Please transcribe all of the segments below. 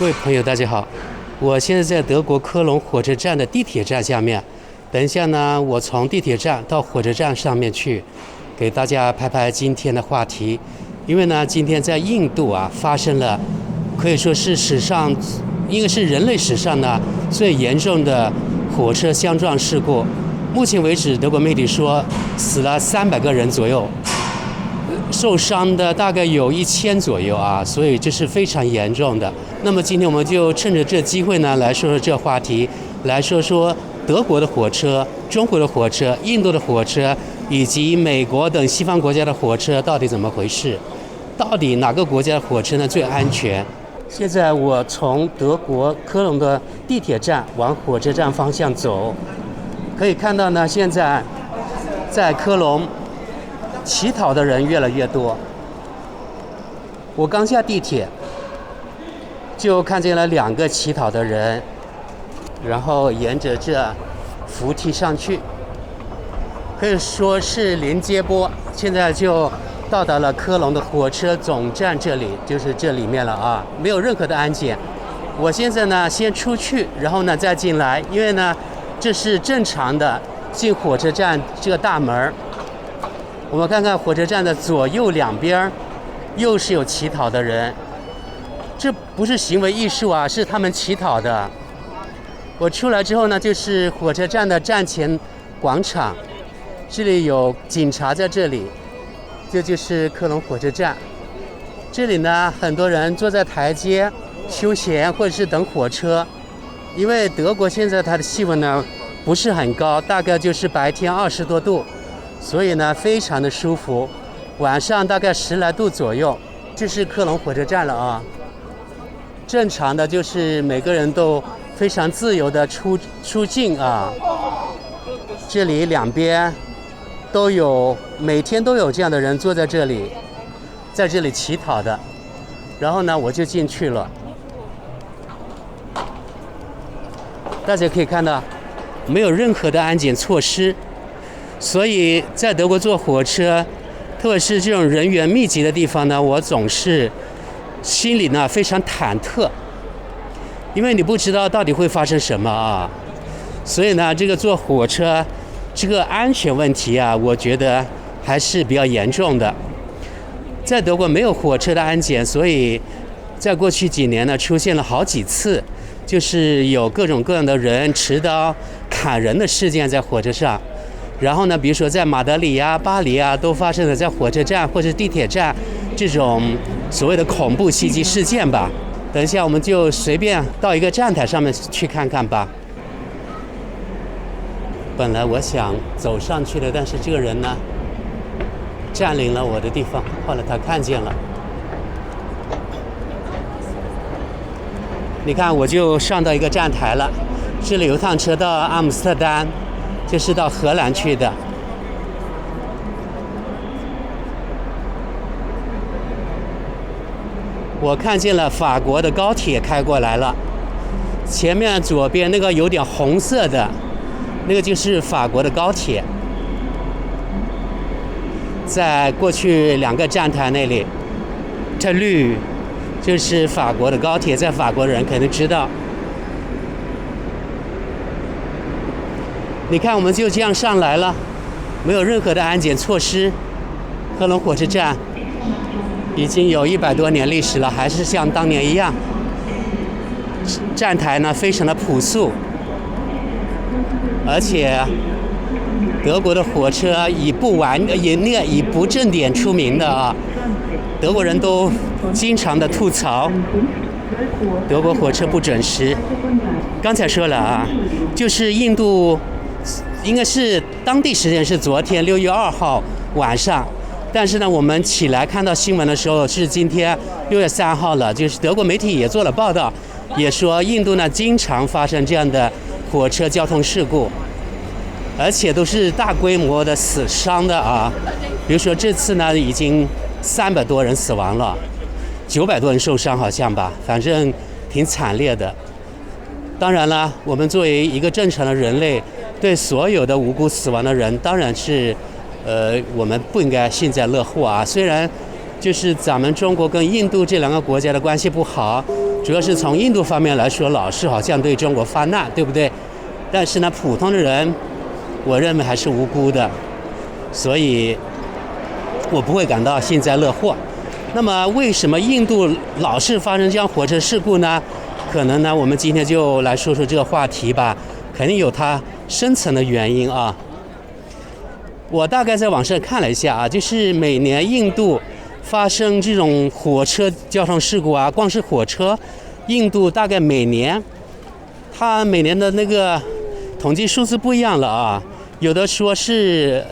各位朋友，大家好，我现在在德国科隆火车站的地铁站下面。等一下呢，我从地铁站到火车站上面去，给大家拍拍今天的话题。因为呢，今天在印度啊发生了，可以说是史上，应该是人类史上呢最严重的火车相撞事故。目前为止，德国媒体说死了300个人左右。受伤的大概有1000左右啊，所以这是非常严重的。那么今天我们就趁着这机会呢，来说说这话题，来说说德国的火车、中国的火车、印度的火车，以及美国等西方国家的火车到底怎么回事？到底哪个国家的火车呢最安全？现在我从德国科隆的地铁站往火车站方向走，可以看到呢，现在在科隆乞讨的人越来越多。我刚下地铁，就看见了2个乞讨的人，然后沿着这扶梯上去，可以说是连接驳。现在就到达了科隆的火车总站，这里就是这里面了啊，没有任何的安检。我现在呢先出去，然后呢再进来，因为呢这是正常的进火车站这个大门。我们看看火车站的左右两边，又是有乞讨的人。这不是行为艺术啊，是他们乞讨的。我出来之后呢，就是火车站的站前广场，这里有警察在这里，这就是科隆火车站。这里呢，很多人坐在台阶休闲或者是等火车。因为德国现在它的气温呢不是很高，大概就是白天20多度。所以呢，非常的舒服，晚上大概10来度左右。这是科隆火车站了啊。正常的就是每个人都非常自由的出境啊。这里两边都有，每天都有这样的人坐在这里，在这里乞讨的。然后呢，我就进去了。大家可以看到，没有任何的安检措施。所以在德国坐火车，特别是这种人员密集的地方呢，我总是心里呢非常忐忑，因为你不知道到底会发生什么啊。所以呢，这个坐火车这个安全问题啊，我觉得还是比较严重的。在德国没有火车的安检，所以在过去几年呢，出现了好几次，就是有各种各样的人持刀砍人的事件在火车上。然后呢，比如说在马德里啊、巴黎啊，都发生了在火车站或者地铁站这种所谓的恐怖袭击事件吧。等一下我们就随便到一个站台上面去看看吧。本来我想走上去的，但是这个人呢占领了我的地方，后来他看见了。你看，我就上到一个站台了，这里有趟车到阿姆斯特丹。这是到荷兰去的。我看见了法国的高铁开过来了，前面左边那个有点红色的，那个就是法国的高铁。在过去2个站台那里，这绿就是法国的高铁，在法国人肯定知道。你看，我们就这样上来了，没有任何的安检措施。科隆火车站已经有100多年历史了，还是像当年一样。站台呢非常的朴素，而且德国的火车以不正点出名的啊，德国人都经常的吐槽德国火车不准时。刚才说了啊，就是印度。应该是当地时间是昨天6月2号晚上，但是呢，我们起来看到新闻的时候是今天6月3号了。就是德国媒体也做了报道，也说印度呢经常发生这样的火车交通事故，而且都是大规模的死伤的啊。比如说这次呢，已经300多人死亡了，900多人受伤好像吧，反正挺惨烈的。当然了，我们作为一个正常的人类，对所有的无辜死亡的人，当然是，我们不应该幸灾乐祸啊。虽然就是咱们中国跟印度这2个国家的关系不好，主要是从印度方面来说，老是好像对中国发难，对不对？但是呢，普通的人，我认为还是无辜的，所以我不会感到幸灾乐祸。那么，为什么印度老是发生这样火车事故呢？可能呢，我们今天就来说说这个话题吧，肯定有它深层的原因啊。我大概在网上看了一下啊，就是每年印度发生这种火车交通事故啊，光是火车，印度大概每年，它每年的那个统计数字不一样了啊，有的说是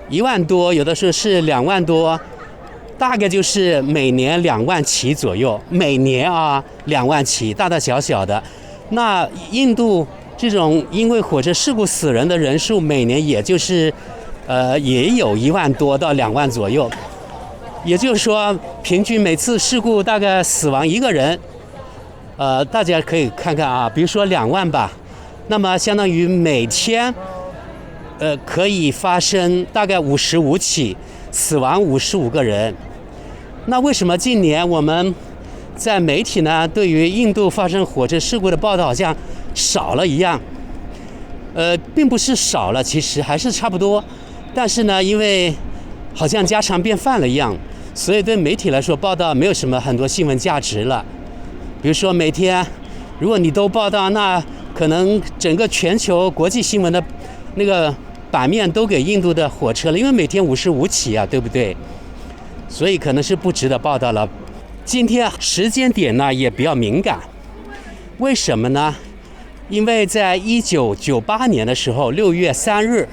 1万多，有的说是2万多，大概就是每年2万起左右，每年啊2万起，大大小小的。那印度这种因为火车事故死人的人数，每年也就是也有1万多到2万左右，也就是说，平均每次事故大概死亡1个人。大家可以看看啊，比如说2万吧，那么相当于每天，可以发生大概55起，死亡55个人。那为什么近年我们在媒体呢，对于印度发生火车事故的报道好像少了一样？并不是少了，其实还是差不多。但是呢，因为好像家常便饭了一样，所以对媒体来说报道没有什么很多新闻价值了。比如说每天，如果你都报道，那可能整个全球国际新闻的那个版面都给印度的火车了，因为每天55起啊，对不对？所以可能是不值得报道了。今天时间点呢也比较敏感，为什么呢？因为在1998年的时候，6月3日，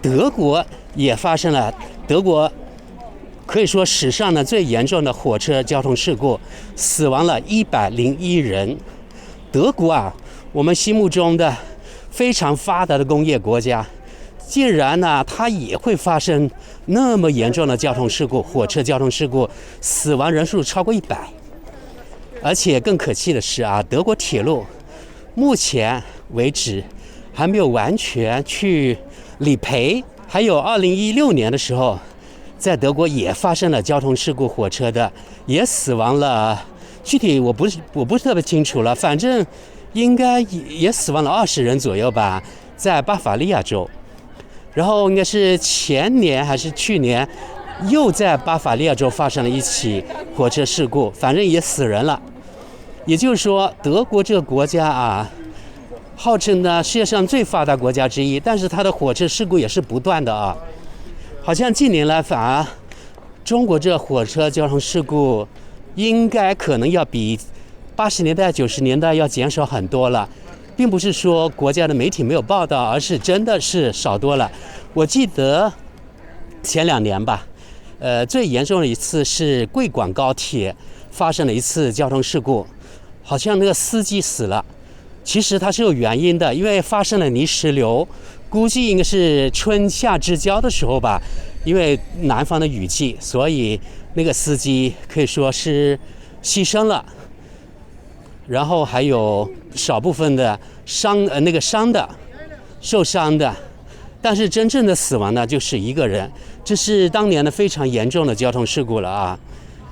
德国也发生了德国可以说史上的最严重的火车交通事故，死亡了101人。德国啊，我们心目中的非常发达的工业国家，竟然呢，它也会发生那么严重的交通事故，火车交通事故，死亡人数超过100。而且更可气的是啊，德国铁路目前为止还没有完全去理赔。还有2016年的时候，在德国也发生了交通事故，火车的也死亡了，具体我不是特别清楚了，反正应该也死亡了20人左右吧，在巴伐利亚州。然后应该是前年还是去年，又在巴伐利亚州发生了一起火车事故，反正也死人了。也就是说，德国这个国家啊，号称呢世界上最发达国家之一，但是它的火车事故也是不断的啊。好像近年来反而中国这火车交通事故应该可能要比80年代、90年代要减少很多了，并不是说国家的媒体没有报道，而是真的是少多了。我记得前2年吧，最严重的一次是贵广高铁发生了一次交通事故，好像那个司机死了。其实它是有原因的，因为发生了泥石流，估计应该是春夏之交的时候吧，因为南方的雨季，所以那个司机可以说是牺牲了。然后还有少部分的受伤的，但是真正的死亡呢，就是1个人，这是当年的非常严重的交通事故了啊，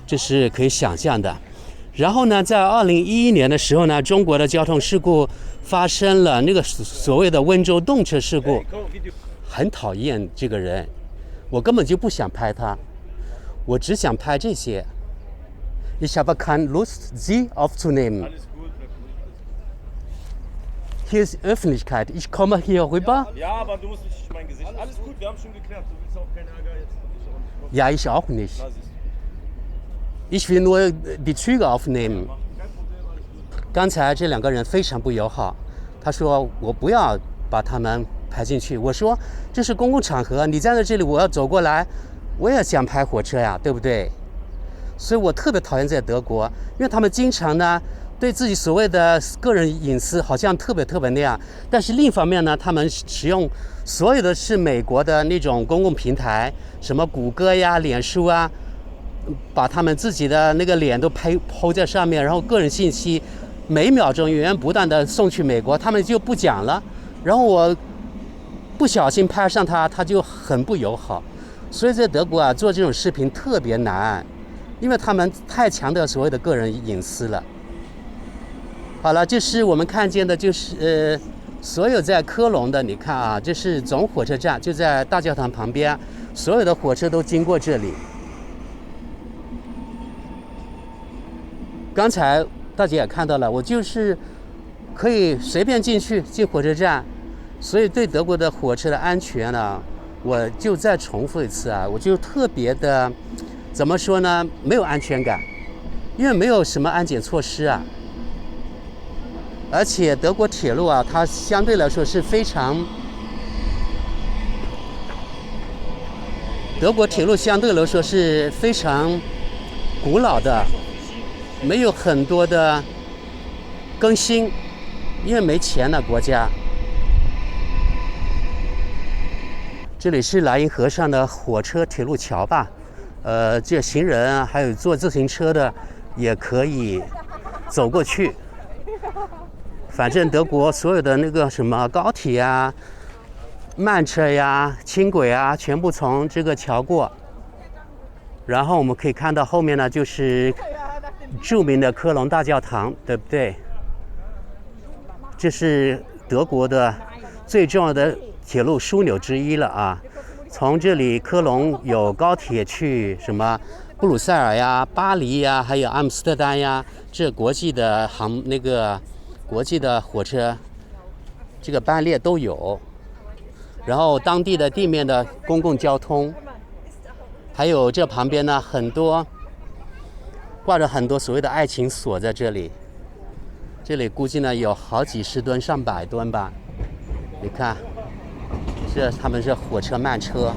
这是可以想象的。然后呢，在2011年的时候呢，中国的交通事故发生了那个所谓的温州动车事故，很讨厌这个人，我根本就不想拍他，我只想拍这些。Ich habe keine Lust, Sie aufzunehmen. Hier ist Öffentlichkeit. Ich komme hier rüber. Ja, aber du musst nicht mein Gesicht. Alles gut, wir haben schon geklärt. Du willst auch keinen Ärger jetzt. Ja, ich auch nicht. Ich will nur die Züge aufnehmen. 刚才这2个人非常不友好，他说我不要把他们拍进去。我说这是公共场合，你站在这里，我要走过来，我也想拍火车呀，对不对？所以我特别讨厌在德国，因为他们经常呢对自己所谓的个人隐私好像特别那样，但是另一方面呢，他们使用所有的是美国的那种公共平台，什么谷歌呀、脸书啊，把他们自己的那个脸都抛在上面，然后个人信息每秒钟源源不断的送去美国，他们就不讲了。然后我不小心拍上他就很不友好。所以在德国啊，做这种视频特别难，因为他们太强调所谓的个人隐私了。好了，这是我们看见的，就是所有在科隆的，你看啊，这是总火车站，就在大教堂旁边，所有的火车都经过这里。刚才大家也看到了，我就是可以随便进火车站，所以对德国的火车的安全呢，我就再重复一次啊，我就特别的，怎么说呢，没有安全感，因为没有什么安检措施啊。而且德国铁路啊，它相对来说是非常，德国铁路相对来说是非常古老的，没有很多的更新，因为没钱了国家。这里是莱茵河上的火车铁路桥吧，这行人啊，还有坐自行车的也可以走过去。反正德国所有的那个什么高铁啊、慢车呀、轻轨啊，全部从这个桥过。然后我们可以看到后面呢，就是著名的科隆大教堂，对不对？这是德国的最重要的铁路枢纽之一了啊！从这里科隆有高铁去什么布鲁塞尔呀、巴黎呀，还有阿姆斯特丹呀，这国际的国际的火车这个班列都有。然后当地的地面的公共交通，还有这旁边呢，挂着很多所谓的爱情锁在这里。这里估计呢有好几十吨、上百吨吧。你看，他们是火车慢车。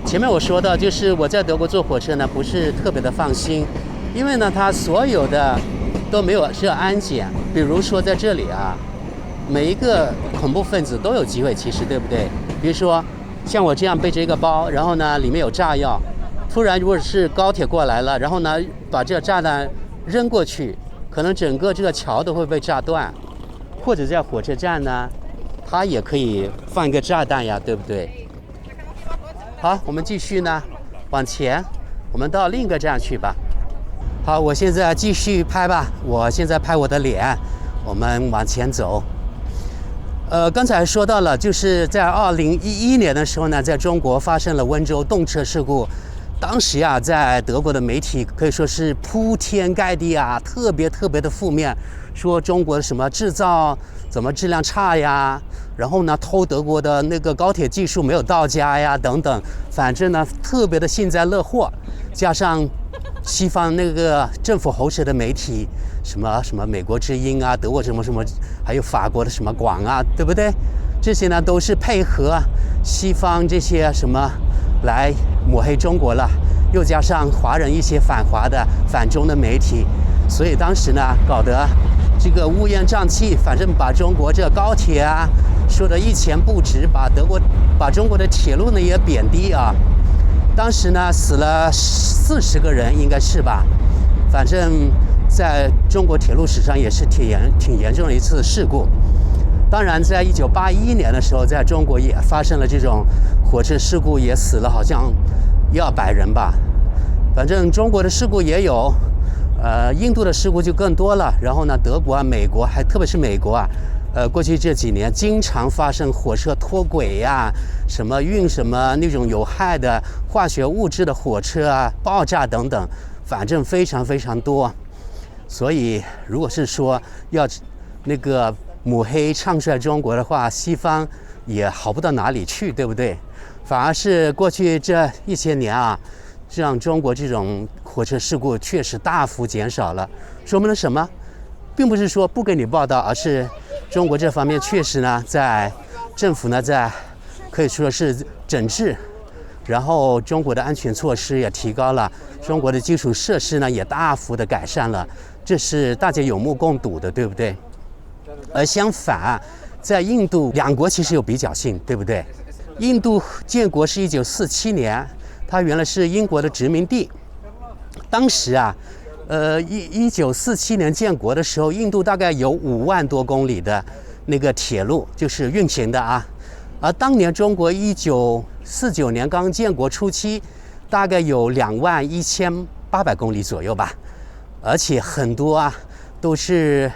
前面我说到，就是我在德国坐火车呢，不是特别的放心，因为呢，它所有的都没有这安检。比如说在这里啊，每一个恐怖分子都有机会，其实对不对？比如说像我这样背着一个包，然后呢里面有炸药，突然如果是高铁过来了，然后呢把这个炸弹扔过去，可能整个这个桥都会被炸断。或者在火车站呢，它也可以放一个炸弹呀，对不对？好，我们继续呢往前，我们到另一个站去吧。好，我现在继续拍吧，我现在拍我的脸，我们往前走。刚才说到了，就是在2011年的时候呢，在中国发生了温州动车事故。当时啊，在德国的媒体可以说是铺天盖地啊，特别的负面，说中国的什么制造怎么质量差呀，然后呢偷德国的那个高铁技术没有到家呀等等，反正呢特别的幸灾乐祸。加上西方那个政府喉舌的媒体，什么美国之音啊，德国什么，还有法国的什么广啊，对不对？这些呢都是配合西方这些什么来抹黑中国了，又加上华人一些反华的反中的媒体，所以当时呢搞得这个乌烟瘴气，反正把中国这高铁啊说得一钱不值，把中国的铁路呢也贬低啊。当时呢死了40个人，应该是吧？反正在中国铁路史上也是挺严重的一次事故。当然，在1981年的时候，在中国也发生了这种火车事故，也死了好像100-200人吧。反正中国的事故也有，印度的事故就更多了。然后呢，德国啊、美国，特别是美国啊，过去这几年经常发生火车脱轨呀，什么运什么那种有害的化学物质的火车啊，爆炸等等，反正非常多。所以，如果是说要那个抹黑唱衰中国的话，西方也好不到哪里去，对不对？反而是过去这1000年啊，让中国这种火车事故确实大幅减少了。说明了什么？并不是说不给你报道，而是中国这方面确实呢，在政府呢在可以说是整治，然后中国的安全措施也提高了，中国的基础设施呢也大幅的改善了，这是大家有目共睹的，对不对？而相反，在印度，两国其实有比较性，对不对？印度建国是1947年，它原来是英国的殖民地。当时啊，1947年建国的时候，印度大概有5万多公里的那个铁路，就是运行的啊。而当年中国1949年刚建国初期，大概有21800公里左右吧。而且很多都是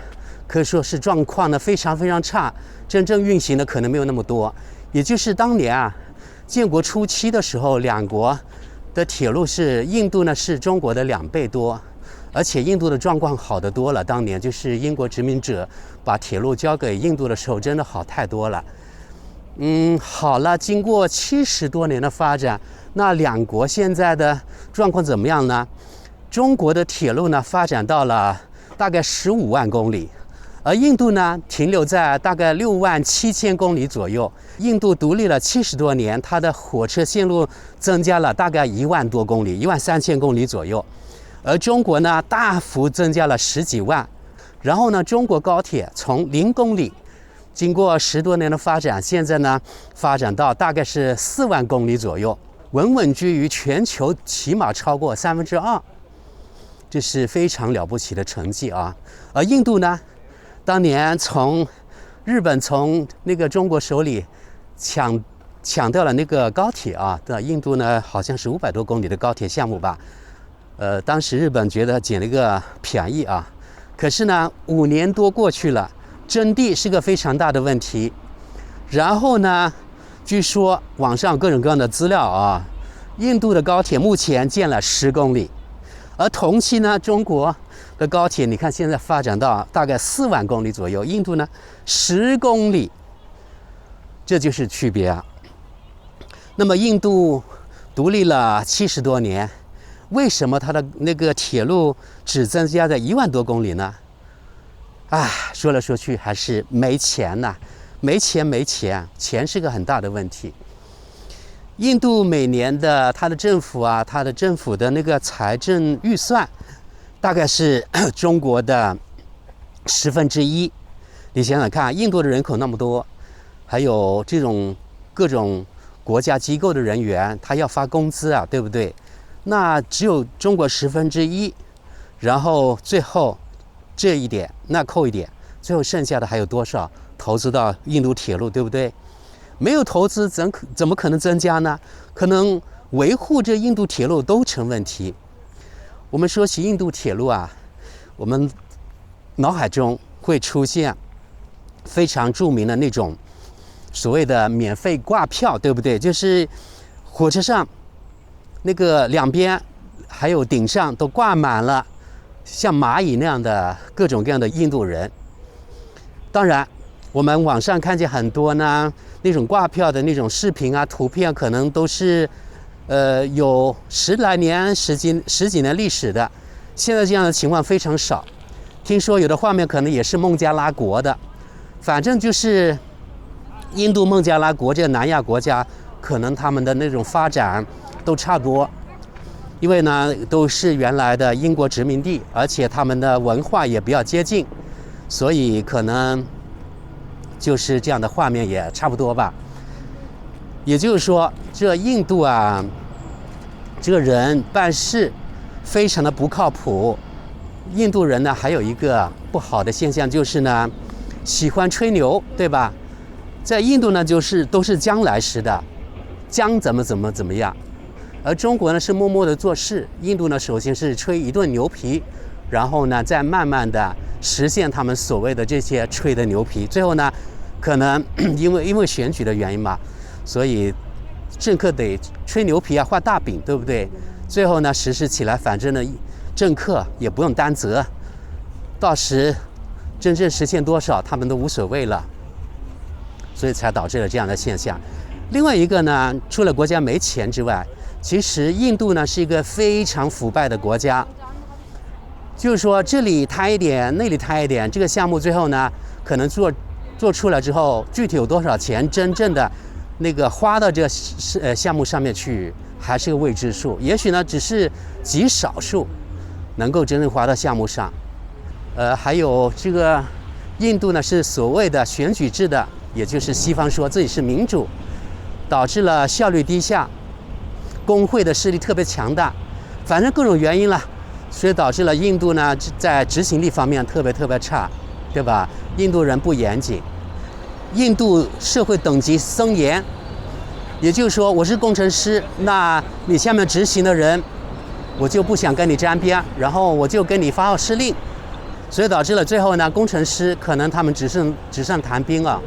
可以说是状况呢非常非常差，真正运行的可能没有那么多。也就是当年建国初期的时候，两国的铁路是印度呢是中国的2倍多，而且印度的状况好得多了。当年就是英国殖民者把铁路交给印度的时候，真的好太多了。好了，经过70多年的发展，那两国现在的状况怎么样呢？中国的铁路呢发展到了大概15万公里，而印度呢停留在大概6万7千公里左右。印度独立了70多年，它的火车线路增加了大概1万多公里，1万3千公里左右。而中国呢大幅增加了10几万。然后呢，中国高铁从0公里，经过10多年的发展，现在呢发展到大概是4万公里左右，稳稳居于全球起码超过2/3。这是非常了不起的成绩啊！而印度呢，当年从日本从那个中国手里抢掉了那个高铁那印度呢好像是500多公里的高铁项目吧。当时日本觉得捡了一个便宜可是呢5年多过去了，征地是个非常大的问题。然后呢，据说网上各种各样的资料印度的高铁目前建了10公里。而同期呢，中国的高铁你看现在发展到大概4万公里左右，印度呢10公里，这就是区别那么印度独立了70多年，为什么它的那个铁路只增加在1万多公里呢？说来说去还是没钱没钱，钱是个很大的问题。印度每年的它的政府的那个财政预算大概是中国的1/10。你想想看，印度的人口那么多，还有这种各种国家机构的人员，他要发工资对不对？那只有中国1/10，然后最后这一点那扣一点，最后剩下的还有多少投资到印度铁路，对不对？没有投资怎么可能增加呢？可能维护这印度铁路都成问题。我们说起印度铁路我们脑海中会出现非常著名的那种所谓的免费挂票，对不对？就是火车上那个两边还有顶上都挂满了像蚂蚁那样的各种各样的印度人。当然我们网上看见很多呢那种挂票的那种视频图片，可能都是有10来年十几年历史的。现在这样的情况非常少，听说有的画面可能也是孟加拉国的。反正就是印度、孟加拉国这个南亚国家，可能他们的那种发展都差不多，因为呢都是原来的英国殖民地，而且他们的文化也比较接近，所以可能就是这样的画面也差不多吧。也就是说，这印度这个人办事非常的不靠谱。印度人呢还有一个不好的现象，就是呢喜欢吹牛，对吧？在印度呢都是将来时的，将怎么样，而中国呢是默默的做事。印度呢首先是吹一顿牛皮，然后呢再慢慢的实现他们所谓的这些吹的牛皮。最后呢可能因为选举的原因嘛，所以政客得吹牛皮画大饼，对不对？最后呢实施起来，反正呢政客也不用担责，到时真正实现多少他们都无所谓了，所以才导致了这样的现象。另外一个呢，除了国家没钱之外，其实印度呢是一个非常腐败的国家。就是说这里贪一点，那里贪一点，这个项目最后呢可能做出来之后，具体有多少钱真正的那个花到这个项目上面去，还是个未知数。也许呢只是极少数能够真正花到项目上。还有这个印度呢是所谓的选举制的，也就是西方说自己是民主，导致了效率低下，工会的势力特别强大，反正各种原因了，所以导致了印度呢在执行力方面特别差，对吧？印度人不严谨，印度社会等级森严，也就是说我是工程师，那你下面执行的人我就不想跟你沾边，然后我就跟你发号施令，所以导致了最后呢，工程师可能他们只剩谈兵啊。